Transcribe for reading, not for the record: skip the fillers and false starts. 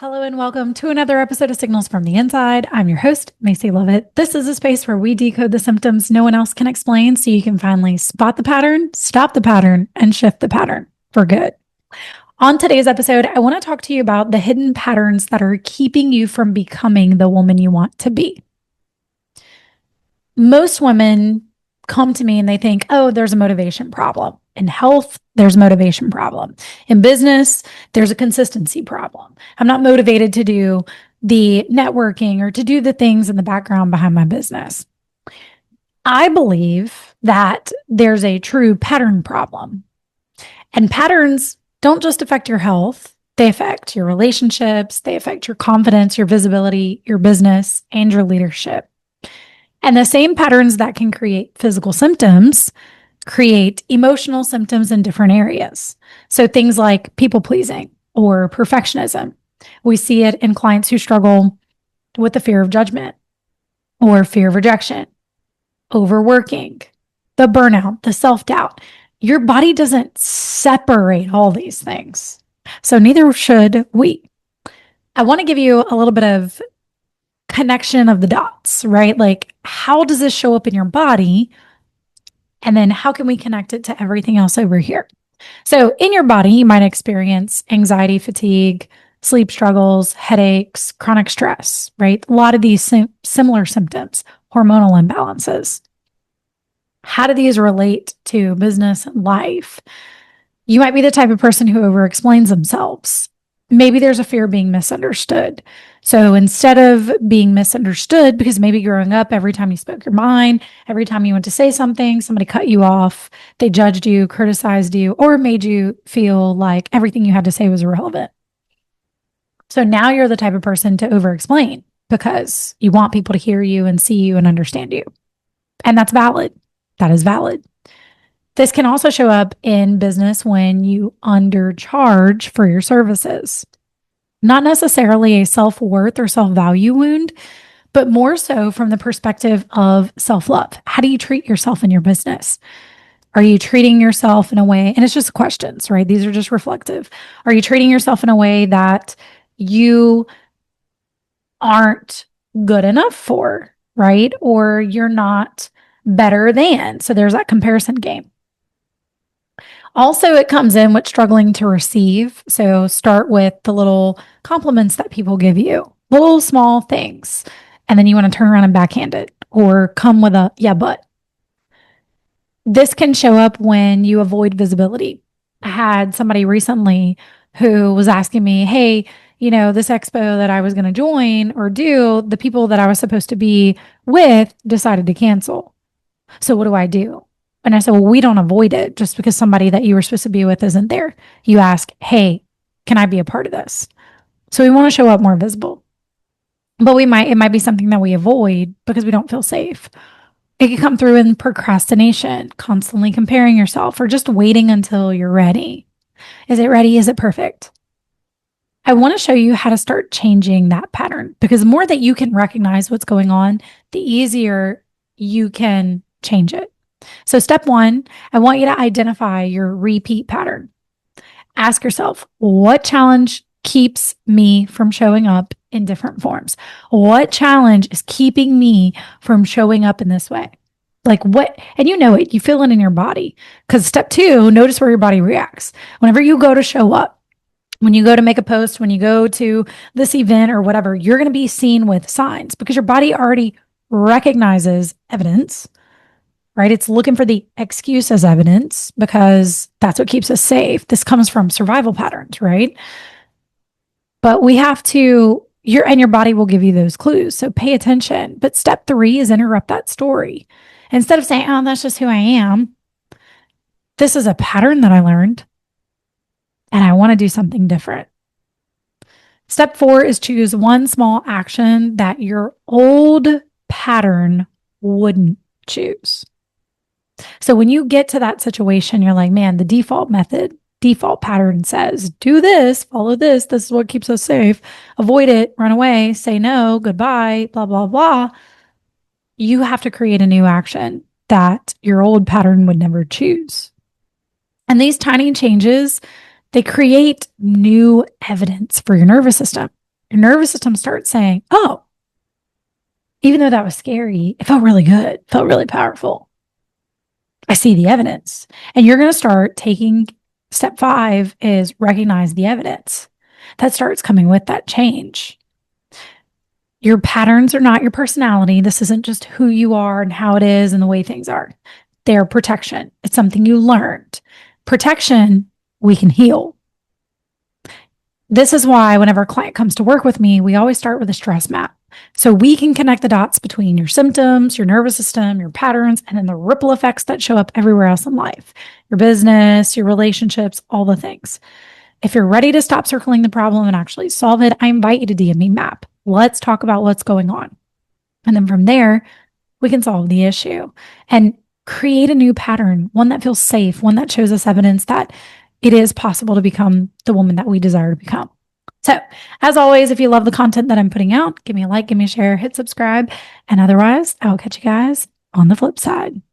Hello and welcome to another episode of Signals from the Inside. I'm your host, Smith-Lovett. This is a space where we decode the symptoms no one else can explain so you can finally spot the pattern, stop the pattern, and shift the pattern for good. On today's episode, I want to talk to you about the hidden patterns that are keeping you from becoming the woman you want to be. Most women come to me and they think, oh, there's a motivation problem. In health, there's a motivation problem. In business, there's a consistency problem. I'm not motivated to do the networking or to do the things in the background behind my business. I believe that there's a true pattern problem. And patterns don't just affect your health. They affect your relationships. They affect your confidence, your visibility, your business, and your leadership. And the same patterns that can create physical symptoms create emotional symptoms in different areas. So things like people pleasing or perfectionism. We see it in clients who struggle with the fear of judgment or fear of rejection, overworking, the burnout, the self-doubt. Your body doesn't separate all these things. So neither should we. I want to give you a little bit of connection of the dots, right? Like, how does this show up in your body? And then how can we connect it to everything else over here? So in your body, you might experience anxiety, fatigue, sleep struggles, headaches, chronic stress, right? A lot of these similar symptoms, hormonal imbalances. How do these relate to business and life? You might be the type of person who over-explains themselves. Maybe there's a fear of being misunderstood. So instead of being misunderstood, because maybe growing up, every time you spoke your mind, every time you went to say something, somebody cut you off, they judged you, criticized you, or made you feel like everything you had to say was irrelevant. So now you're the type of person to over-explain because you want people to hear you and see you and understand you. And that's valid. That is valid. This can also show up in business when you undercharge for your services. Not necessarily a self-worth or self-value wound, but more so from the perspective of self-love. How do you treat yourself in your business? Are you treating yourself in a way, and it's just questions, right? These are just reflective. Are you treating yourself in a way that you aren't good enough for, right? Or you're not better than. So there's that comparison game. Also, it comes in with struggling to receive. So start with the little compliments that people give you, little small things. And then you want to turn around and backhand it or come with a, yeah, but. This can show up when you avoid visibility. I had somebody recently who was asking me, hey, this expo that I was going to join or do, the people that I was supposed to be with decided to cancel. So what do I do? And I said, well, we don't avoid it just because somebody that you were supposed to be with isn't there. You ask, hey, can I be a part of this? So we want to show up more visible. But it might be something that we avoid because we don't feel safe. It can come through in procrastination, constantly comparing yourself, or just waiting until you're ready. Is it ready? Is it perfect? I want to show you how to start changing that pattern because the more that you can recognize what's going on, the easier you can change it. So step one, I want you to identify your repeat pattern. Ask yourself, what challenge keeps me from showing up in different forms? What challenge is keeping me from showing up in this way? Like what? And you know it, you feel it in your body. Because step two, notice where your body reacts. Whenever you go to show up, when you go to make a post, when you go to this event or whatever, you're going to be seen with signs because your body already recognizes evidence. Right? It's looking for the excuse as evidence because that's what keeps us safe. This comes from survival patterns, right? But we have to, your body will give you those clues. So pay attention. But step three is interrupt that story. Instead of saying, oh, that's just who I am. This is a pattern that I learned and I want to do something different. Step four is choose one small action that your old pattern wouldn't choose. So when you get to that situation, you're like, man, the default pattern says, do this, follow this. This is what keeps us safe. Avoid it, run away, say no, goodbye, blah, blah, blah. You have to create a new action that your old pattern would never choose. And these tiny changes, they create new evidence for your nervous system. your nervous system starts saying, oh, even though that was scary, it felt really good, felt really powerful. I see the evidence. And you're going to start taking step 5 is recognize the evidence. That starts coming with that change. Your patterns are not your personality. This isn't just who you are and how it is and the way things are. They're protection. It's something you learned. Protection, we can heal. This is why whenever a client comes to work with me, we always start with a stress map. So we can connect the dots between your symptoms, your nervous system, your patterns, and then the ripple effects that show up everywhere else in life, your business, your relationships, all the things. If you're ready to stop circling the problem and actually solve it, I invite you to DM me map. Let's talk about what's going on. And then from there, we can solve the issue and create a new pattern, one that feels safe, one that shows us evidence that it is possible to become the woman that we desire to become. So, as always, if you love the content that I'm putting out, give me a like, give me a share, hit subscribe, and otherwise, I'll catch you guys on the flip side.